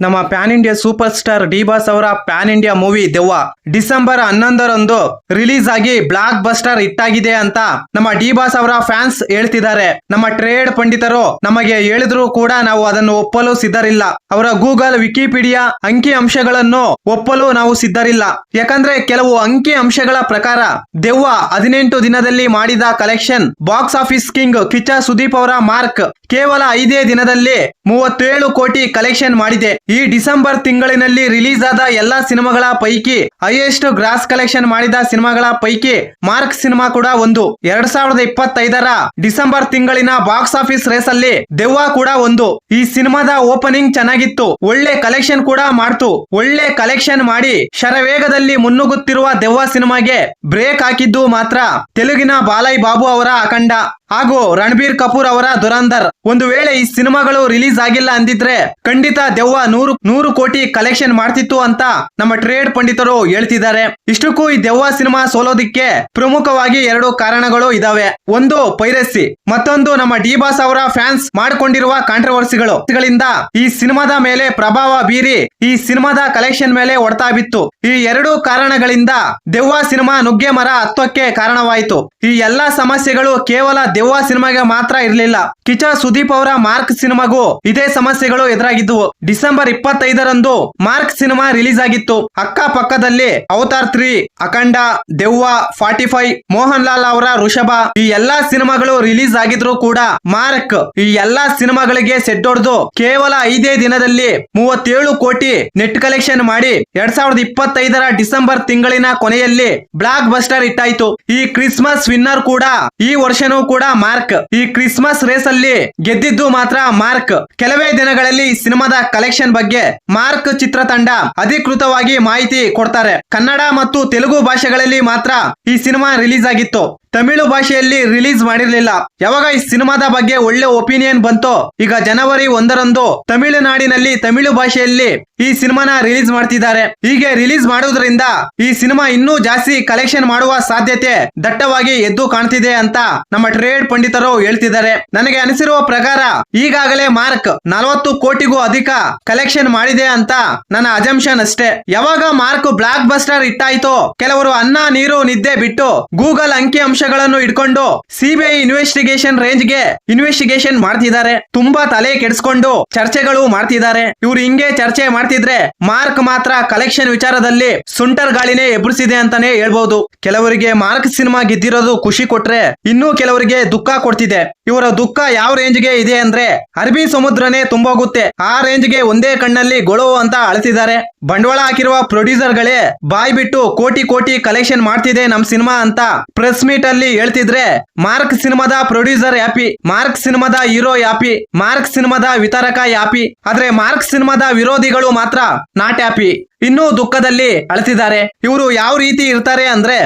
ನಮ್ಮ PAN India super star D boss ಅವರ PAN India movie ದೆವ್ವ ಡಿಸೆಂಬರ್ 11ರಂದು ರಿಲೀಸ್ ಆಗಿ ಬ್ಲಾಕ್ ಬಸ್ಟರ್ ಹಿಟ್ ಆಗಿದೆ ಅಂತ ನಮ್ಮ ಡಿ ಬಾಸ್ ಅವರ ಫ್ಯಾನ್ಸ್ ಹೇಳ್ತಿದ್ದಾರೆ. ನಮ್ಮ ಟ್ರೇಡ್ ಪಂಡಿತರು ನಮಗೆ ಹೇಳಿದ್ರು ಕೂಡ ನಾವು ಅದನ್ನು ಒಪ್ಪಲು ಸಿದ್ಧರಿಲ್ಲ. ಅವರ ಗೂಗಲ್ ವಿಕಿಪೀಡಿಯಾ ಅಂಕಿ ಅಂಶಗಳನ್ನು ಒಪ್ಪಲು ನಾವು ಸಿದ್ಧರಿಲ್ಲ. ಯಾಕಂದ್ರೆ ಕೆಲವು ಅಂಕಿ ಅಂಶಗಳ ಪ್ರಕಾರ ದೆವ್ವ 18 ದಿನದಲ್ಲಿ ಮಾಡಿದ collection box office king Kichcha Sudeep ಅವರ ಮಾರ್ಕ್ ಕೇವಲ 5 ದಿನದಲ್ಲಿ 37 ಕೋಟಿ ಕಲೆಕ್ಷನ್ ಮಾಡಿದೆ. ಈ ಡಿಸೆಂಬರ್ ತಿಂಗಳಿನಲ್ಲಿ ರಿಲೀಸ್ ಆದ ಎಲ್ಲಾ ಸಿನಿಮಾಗಳ ಪೈಕಿ ಹೈಯೆಸ್ಟ್ ಗ್ರಾಸ್ ಕಲೆಕ್ಷನ್ ಮಾಡಿದ ಸಿನಿಮಾಗಳ ಪೈಕಿ ಮಾರ್ಕ್ ಸಿನಿಮಾ ಕೂಡ ಒಂದು. 2025ರ ಡಿಸೆಂಬರ್ ತಿಂಗಳಿನ ಬಾಕ್ಸ್ ಆಫೀಸ್ ರೇಸ್ ಅಲ್ಲಿ ದೆವ್ವ ಕೂಡ ಒಂದು. ಈ ಸಿನಿಮಾದ ಓಪನಿಂಗ್ ಚೆನ್ನಾಗಿತ್ತು, ಒಳ್ಳೆ ಕಲೆಕ್ಷನ್ ಕೂಡ ಮಾಡ್ತು. ಒಳ್ಳೆ ಕಲೆಕ್ಷನ್ ಮಾಡಿ ಶರವೇಗದಲ್ಲಿ ಮುನ್ನುಗ್ಗುತ್ತಿರುವ ದೆವ್ವ ಸಿನಿಮಾಗೆ ಬ್ರೇಕ್ ಹಾಕಿದ್ದು ಮಾತ್ರ ತೆಲುಗಿನ ಬಾಲೈ ಬಾಬು ಅವರ ಅಖಂಡ ಹಾಗೂ ರಣಬೀರ್ ಕಪೂರ್ ಅವರ ದುರಂಧರ್. ಒಂದು ವೇಳೆ ಈ ಸಿನಿಮಾಗಳು ರಿಲೀಸ್ ಆಗಿಲ್ಲ ಅಂದಿದ್ರೆ ಖಂಡಿತ ದೆವ್ವ 100 ಕೋಟಿ ಕಲೆಕ್ಷನ್ ಮಾಡ್ತಿತ್ತು ಅಂತ ನಮ್ಮ ಟ್ರೇಡ್ ಪಂಡಿತರು ಹೇಳ್ತಿದ್ದಾರೆ. ಇಷ್ಟಕ್ಕೂ ಈ ದೆವ್ವ ಸಿನಿಮಾ ಸೋಲೋದಿಕ್ಕೆ ಪ್ರಮುಖವಾಗಿ 2 ಕಾರಣಗಳು ಇದಾವೆ. ಒಂದು ಪೈರಸಿ, ಮತ್ತೊಂದು ನಮ್ಮ ಡಿ ಬಾಸ್ ಅವರ ಫ್ಯಾನ್ಸ್ ಮಾಡಿಕೊಂಡಿರುವ ಕಾಂಟ್ರವರ್ಸಿಗಳಿಂದ ಈ ಸಿನಿಮಾದ ಮೇಲೆ ಪ್ರಭಾವ ಬೀರಿ ಈ ಸಿನಿಮಾದ ಕಲೆಕ್ಷನ್ ಮೇಲೆ ಹೊಡೆತ ಬಿತ್ತು. ಈ 2 ಕಾರಣಗಳಿಂದ ದೆವ್ವ ಸಿನಿಮಾ ನುಗ್ಗೆ ಮರ ಹತ್ತಕ್ಕೆ ಕಾರಣವಾಯಿತು. ಈ ಎಲ್ಲಾ ಸಮಸ್ಯೆಗಳು ಕೇವಲ ದೆವ್ವ ಸಿನಿಮಾಗೆ ಮಾತ್ರ ಇರಲಿಲ್ಲ. ಕಿಚ್ಚ ಸುದೀಪ್ ಅವರ ಮಾರ್ಕ್ ಸಿನಿಮಾಗೂ ಇದೇ ಸಮಸ್ಯೆಗಳು ಎದುರಾಗಿದ್ದವು. ಡಿಸೆಂಬರ್ 25ರಂದು ಮಾರ್ಕ್ ಸಿನಿಮಾ ರಿಲೀಸ್ ಆಗಿತ್ತು. ಅಕ್ಕ ಪಕ್ಕದಲ್ಲಿ ಅವತಾರ್ 3, ಅಖಂಡ, ದೆವ್ವ, 45, ಮೋಹನ್ ಲಾಲ್ ಅವರ ಋಷಭ ಈ ಎಲ್ಲಾ ಸಿನಿಮಾಗಳು ರಿಲೀಸ್ ಆಗಿದ್ರು ಕೂಡ ಮಾರ್ಕ್ ಈ ಎಲ್ಲಾ ಸಿನಿಮಾಗಳಿಗೆ ಸೆಟ್ ಹೊಡೆದು ಕೇವಲ 5 ದಿನದಲ್ಲಿ 37 ಕೋಟಿ ನೆಟ್ ಕಲೆಕ್ಷನ್ ಮಾಡಿ 2025ರ ಡಿಸೆಂಬರ್ ತಿಂಗಳಿನ ಕೊನೆಯಲ್ಲಿ ಬ್ಲಾಕ್ ಬಸ್ಟರ್ ಹಿಟ್ ಆಯ್ತು. ಈ ಕ್ರಿಸ್ಮಸ್ ವಿನ್ನರ್ ಕೂಡ ಈ ವರ್ಷನೂ ಕೂಡ ಮಾರ್ಕ್. ಈ ಕ್ರಿಸ್ಮಸ್ ರೇಸ್ ಅಲ್ಲಿ ಗೆದ್ದಿದ್ದು ಮಾತ್ರ ಮಾರ್ಕ್. ಕೆಲವೇ ದಿನಗಳಲ್ಲಿ ಈ ಸಿನಿಮಾದ ಕಲೆಕ್ಷನ್ ಬಗ್ಗೆ ಮಾರ್ಕ್ ಚಿತ್ರತಂಡ ಅಧಿಕೃತವಾಗಿ ಮಾಹಿತಿ ಕೊಡ್ತಾರೆ. ಕನ್ನಡ ಮತ್ತು ತೆಲುಗು ಭಾಷೆಗಳಲ್ಲಿ ಮಾತ್ರ ಈ ಸಿನಿಮಾ ರಿಲೀಸ್ ಆಗಿತ್ತು. ತಮಿಳು ಭಾಷೆಯಲ್ಲಿ ರಿಲೀಸ್ ಮಾಡಿರ್ಲಿಲ್ಲ. ಯಾವಾಗ ಈ ಸಿನಿಮಾದ ಬಗ್ಗೆ ಒಳ್ಳೆ ಒಪಿನಿಯನ್ ಬಂತೋ ಈಗ ಜನವರಿ 1ರಂದು ತಮಿಳುನಾಡಿನಲ್ಲಿ ತಮಿಳು ಭಾಷೆಯಲ್ಲಿ ಈ ಸಿನಿಮಾನ ರಿಲೀಸ್ ಮಾಡ್ತಿದ್ದಾರೆ. ಹೀಗೆ ರಿಲೀಸ್ ಮಾಡೋದ್ರಿಂದ ಈ ಸಿನಿಮಾ ಇನ್ನೂ ಜಾಸ್ತಿ ಕಲೆಕ್ಷನ್ ಮಾಡುವ ಸಾಧ್ಯತೆ ದಟ್ಟವಾಗಿ ಎದ್ದು ಕಾಣ್ತಿದೆ ಅಂತ ನಮ್ಮ ಟ್ರೇಡ್ ಪಂಡಿತರು ಹೇಳ್ತಿದ್ದಾರೆ. ನನಗೆ ಅನಿಸಿರುವ ಪ್ರಕಾರ ಈಗಾಗಲೇ ಮಾರ್ಕ್ 40 ಕೋಟಿಗೂ ಅಧಿಕ ಕಲೆಕ್ಷನ್ ಮಾಡಿದೆ ಅಂತ ನನ್ನ ಅಜಂಪ್ಷನ್ ಅಷ್ಟೇ. ಯಾವಾಗ ಮಾರ್ಕ್ ಬ್ಲಾಕ್ ಬಸ್ಟರ್ ಹಿಟ್ ಆಯ್ತೋ ಕೆಲವರು ಅನ್ನ ನೀರು ನಿದ್ದೆ ಬಿಟ್ಟು ಗೂಗಲ್ ಅಂಕಿ ಅಂಶಗಳನ್ನು ಇಟ್ಕೊಂಡು ಸಿಬಿಐ ಇನ್ವೆಸ್ಟಿಗೇಷನ್ ರೇಂಜ್ ಗೆ ಇನ್ವೆಸ್ಟಿಗೇಷನ್ ಮಾಡ್ತಿದ್ದಾರೆ. ತುಂಬಾ ತಲೆ ಕೆಡಿಸ್ಕೊಂಡು ಚರ್ಚೆಗಳು ಮಾಡ್ತಿದ್ದಾರೆ. ಇವ್ರು ಹಿಂಗೆ ಚರ್ಚೆ ಮಾಡ್ತಿದ್ರೆ ಮಾರ್ಕ್ ಮಾತ್ರ ಕಲೆಕ್ಷನ್ ವಿಚಾರದಲ್ಲಿ ಸುಂಟರ್ ಗಾಳಿನೇ ಎಬ್ರಿಸಿದೆ ಅಂತಾನೆ ಹೇಳ್ಬಹುದು. ಕೆಲವರಿಗೆ ಮಾರ್ಕ್ ಸಿನಿಮಾ ಗೆದ್ದಿರೋದು ಖುಷಿ ಕೊಟ್ರೆ ಇನ್ನೂ ಕೆಲವರಿಗೆ ದುಃಖ ಕೊಡ್ತಿದೆ. ಇವರ ದುಃಖ ಯಾವ ರೇಂಜ್ ಗೆ ಇದೆ ಅಂದ್ರೆ ಅರಬ್ಬಿ ಸಮುದ್ರನೇ ತುಂಬೋಗುತ್ತೆ ಆ ರೇಂಜ್ ಗೆ ಒಂದೇ ಕಣ್ಣಲ್ಲಿ ಗೊಳೋ ಅಂತ ಅಳ್ತಿದ್ದಾರೆ. ಬಂಡವಾಳ ಹಾಕಿರುವ ಪ್ರೊಡ್ಯೂಸರ್ ಗಳೇ ಬಾಯ್ ಬಿಟ್ಟು ಕೋಟಿ ಕೋಟಿ ಕಲೆಕ್ಷನ್ ಮಾಡ್ತಿದೆ ನಮ್ ಸಿನಿಮಾ ಅಂತ ಪ್ರೆಸ್ ಮೀಟ್ ಅಲ್ಲಿ ಹೇಳ್ತಿದ್ರೆ ಮಾರ್ಕ್ ಸಿನಿಮಾದ ಪ್ರೊಡ್ಯೂಸರ್ ಹ್ಯಾಪಿ, ಮಾರ್ಕ್ ಸಿನಿಮಾದ ಹೀರೋ ಹ್ಯಾಪಿ, ಮಾರ್ಕ್ ಸಿನಿಮಾದ ವಿತರಕ ಹ್ಯಾಪಿ. ಆದ್ರೆ ಮಾರ್ಕ್ ಸಿನಿಮಾದ ವಿರೋಧಿಗಳು ಮಾತ್ರ ನಾಟ್ ಹ್ಯಾಪಿ, ಇನ್ನೂ ದುಃಖದಲ್ಲಿ ಅಳ್ತಿದ್ದಾರೆ. ಇವರು ಯಾವ ರೀತಿ ಇರ್ತಾರೆ ಅಂದ್ರೆ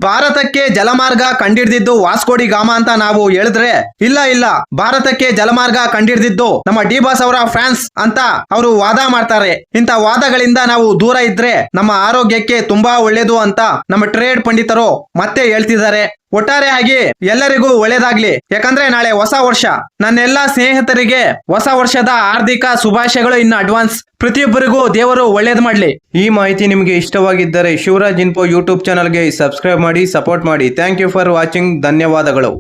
ಭಾರತಕ್ಕೆ ಜಲಮಾರ್ಗ ಕಂಡಿಡ್ದಿದ್ದು ವಾಸ್ಕೋಡಿ ಗಾಮ ಅಂತ ನಾವು ಹೇಳಿದ್ರೆ ಇಲ್ಲ ಭಾರತಕ್ಕೆ ಜಲಮಾರ್ಗ ಕಂಡಿಡ್ದಿದ್ದು ನಮ್ಮ ಡಿ ಬಾಸ್ ಅವರ ಫ್ಯಾನ್ಸ್ ಅಂತ ಅವರು ವಾದ ಮಾಡ್ತಾರೆ. ಇಂತ ವಾದಗಳಿಂದ ನಾವು ದೂರ ಇದ್ರೆ ನಮ್ಮ ಆರೋಗ್ಯಕ್ಕೆ ತುಂಬಾ ಒಳ್ಳೇದು ಅಂತ ನಮ್ಮ ಟ್ರೇಡ್ ಪಂಡಿತರು ಮತ್ತೆ ಹೇಳ್ತಿದ್ದಾರೆ. ಒಟ್ಟಾರೆಯಾಗಿ ಎಲ್ಲರಿಗೂ ಒಳ್ಳೇದಾಗ್ಲಿ. ಯಾಕಂದ್ರೆ ನಾಳೆ ಹೊಸ ವರ್ಷ. ನನ್ನೆಲ್ಲಾ ಸ್ನೇಹಿತರಿಗೆ ಹೊಸ ವರ್ಷದ ಹಾರ್ದಿಕ ಶುಭಾಶಯಗಳು ಇನ್ನು ಅಡ್ವಾನ್ಸ್. ಪ್ರತಿಯೊಬ್ಬರಿಗೂ ದೇವರು ಒಳ್ಳೇದ್ ಮಾಡ್ಲಿ. ಈ ಮಾಹಿತಿ ನಿಮಗೆ ಇಷ್ಟವಾಗಿದ್ದರೆ ಶಿವರಾಜ್ ಇನ್ಫೋ ಯೂಟ್ಯೂಬ್ ಚಾನಲ್ಗೆ ಸಬ್ಸ್ಕ್ರೈಬ್ ಮಾಡಿ, ಸಪೋರ್ಟ್ ಮಾಡಿ. Thank you for watching. ಧನ್ಯವಾದಗಳು.